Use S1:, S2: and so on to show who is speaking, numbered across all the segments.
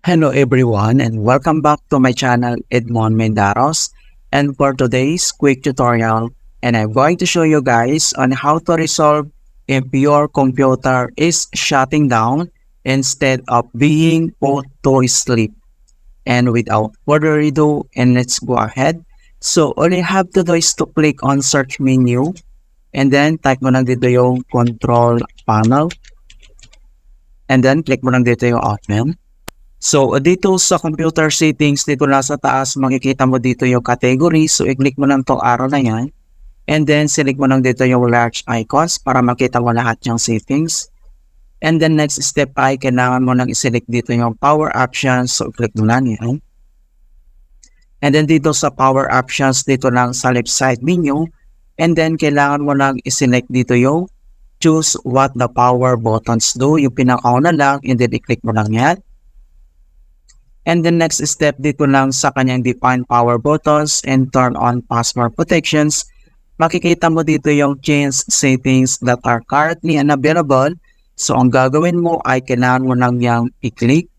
S1: Hello everyone and welcome back to my channel Edmund Mindaros, and for today's quick tutorial, and I'm going to show you guys on how to resolve if your computer is shutting down instead of being put to sleep. And without further ado, and let's go ahead. So all you have to do is to click on search menu and then type mo lang dito yung control panel and then click mo lang dito yung option. So, dito sa computer settings, dito na sa taas, makikita mo dito yung category. So, i-click mo lang itong arrow na yan. And then, select mo lang dito yung large icons para makita mo lahat yung settings. And then, next step ay kailangan mo lang i-select dito yung power options. So, i-click mo lang yan. And then, dito sa power options, dito lang sa left side menu. And then, kailangan mo lang i-select dito yung choose what the power buttons do. Yung pinakauna lang, and then i-click mo lang yan. And the next step dito lang sa kanyang define power buttons and turn on password protections, makikita mo dito yung change settings that are currently unavailable. So ang gagawin mo ay kailangan mo lang yung i-click.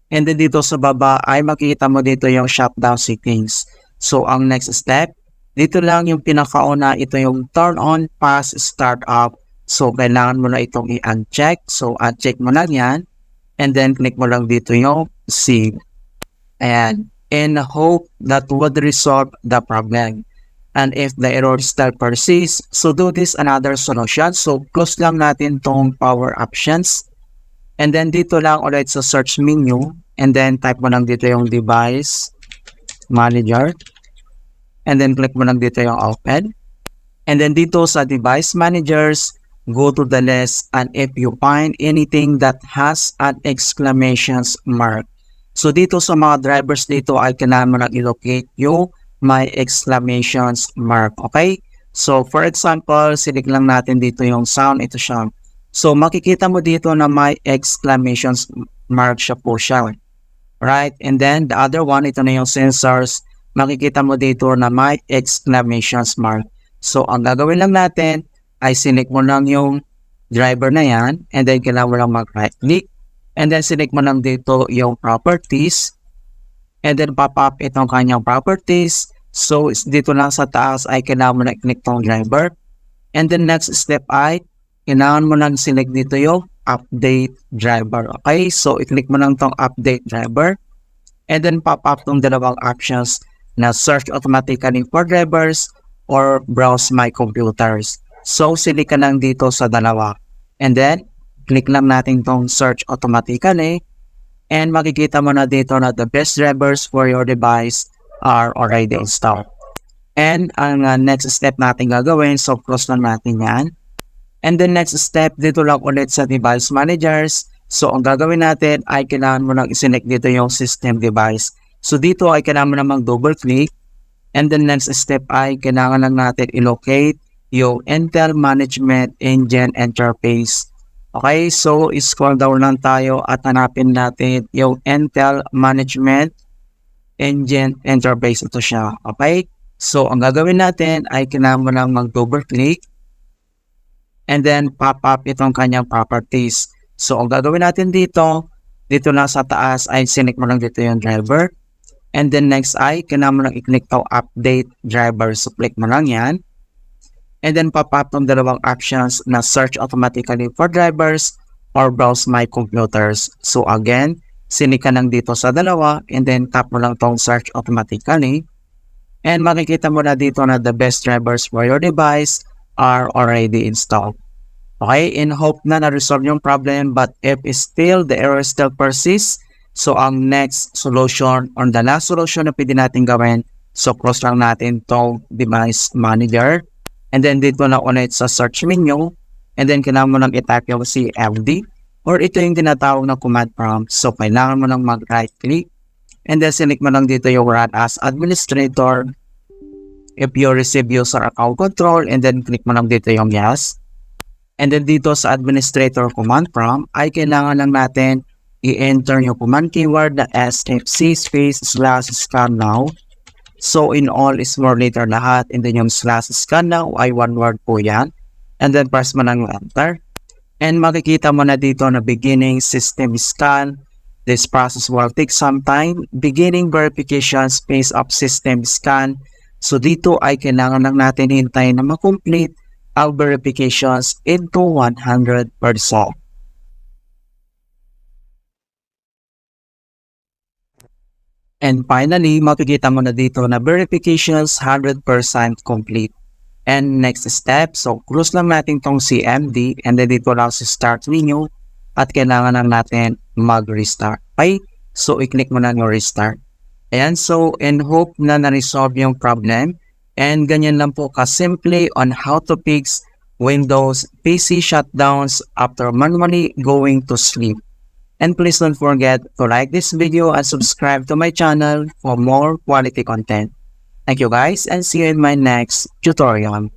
S1: And then dito sa baba ay makikita mo dito yung shutdown settings. So ang next step, dito lang yung pinakauna, ito yung turn on fast startup. So kailangan mo na itong i-uncheck. So uncheck mo lang yan. And then click mo lang dito yung save. And hope that would resolve the problem. And if the error still persists, so do this another solution. So close lang natin tong power options. And then dito lang ulit sa search menu. And then type mo lang dito yung device manager. And then click mo lang dito yung open. And then dito sa device managers, go to the list, and if you find anything that has an exclamation mark. So dito sa mga drivers dito ay kailangan mo lang i-locate yung may exclamation mark. Okay? So for example, select lang natin dito yung sound. Ito siya. So makikita mo dito na may exclamation mark siya po siya. Right? And then the other one, ito na yung sensors. Makikita mo dito na may exclamation mark. So ang gagawin lang natin, ay select mo lang yung driver na yan, and then kailangan mo lang mag-right click, and then select mo lang dito yung properties, and then pop up itong kanyang properties. So dito lang sa taas ay kailangan mo lang i-click tong driver, and then next step ay kailangan mo lang select dito yung update driver. Okay, so i-click mo lang tong update driver, and then pop up tong dalawang options na search automatically for drivers or browse my computers. So, select ka lang dito sa dalawa. And then, click lang natin tong search automatically. And makikita mo na dito na the best drivers for your device are already installed. And ang next step natin gagawin, so close lang natin yan. And the next step, dito lang ulit sa device managers. So, ang gagawin natin ay kailangan mo lang i-select dito yung system device. So, dito ay kailangan mo namang double click. And the next step ay kailangan lang natin i-locate yung Intel Management Engine Interface. Okay, so scroll down lang tayo at hanapin natin yung Intel Management Engine Interface. Ito siya. Okay, so ang gagawin natin ay kailangan mo lang mag-double click and then pop up itong kanyang properties. So ang gagawin natin dito lang sa taas ay select mo lang dito yung driver. And then next ay kailangan mo lang i-click to update driver. So click mo lang yan. And then pop up ng dalawang options na search automatically for drivers or browse my computers. So again, select ka lang dito sa dalawa and then tap mo lang tong search automatically. And makikita mo na dito na the best drivers for your device are already installed. Okay, in hope na na-resolve yung problem, but if still the error still persists, so ang next solution or the last solution na pwede natin gawin, so close lang natin tong device manager. And then dito na ulit sa search menu. And then kailangan mo lang i-type yung CMD. Or ito yung tinatawag na command prompt. So kailangan mo lang mag-right click. And then select mo lang dito yung run as administrator. If you receive user account control. And then click mo lang dito yung yes. And then dito sa administrator command prompt ay kailangan lang natin i-enter yung command keyword na sfc /scan now. So in all is more later lahat, and then yung /scan now ay one word po yan. And then press mo lang enter. And makikita mo na dito na beginning system scan. This process will take some time, beginning verification space of system scan. So dito ay kailangan lang natin hintayin na makomplete ang verifications into 100%. And finally, makikita mo na dito na verifications 100% complete. And next step, so close lang natin tong CMD and then dito lang sa start menu at kailangan lang natin mag-restart. Okay? So i-click mo na yung restart. Ayan, so and hope na na-resolve yung problem. And ganyan lang po kasimple on how to fix Windows PC shutdowns after manually going to sleep. And please don't forget to like this video and subscribe to my channel for more quality content. Thank you guys and see you in my next tutorial.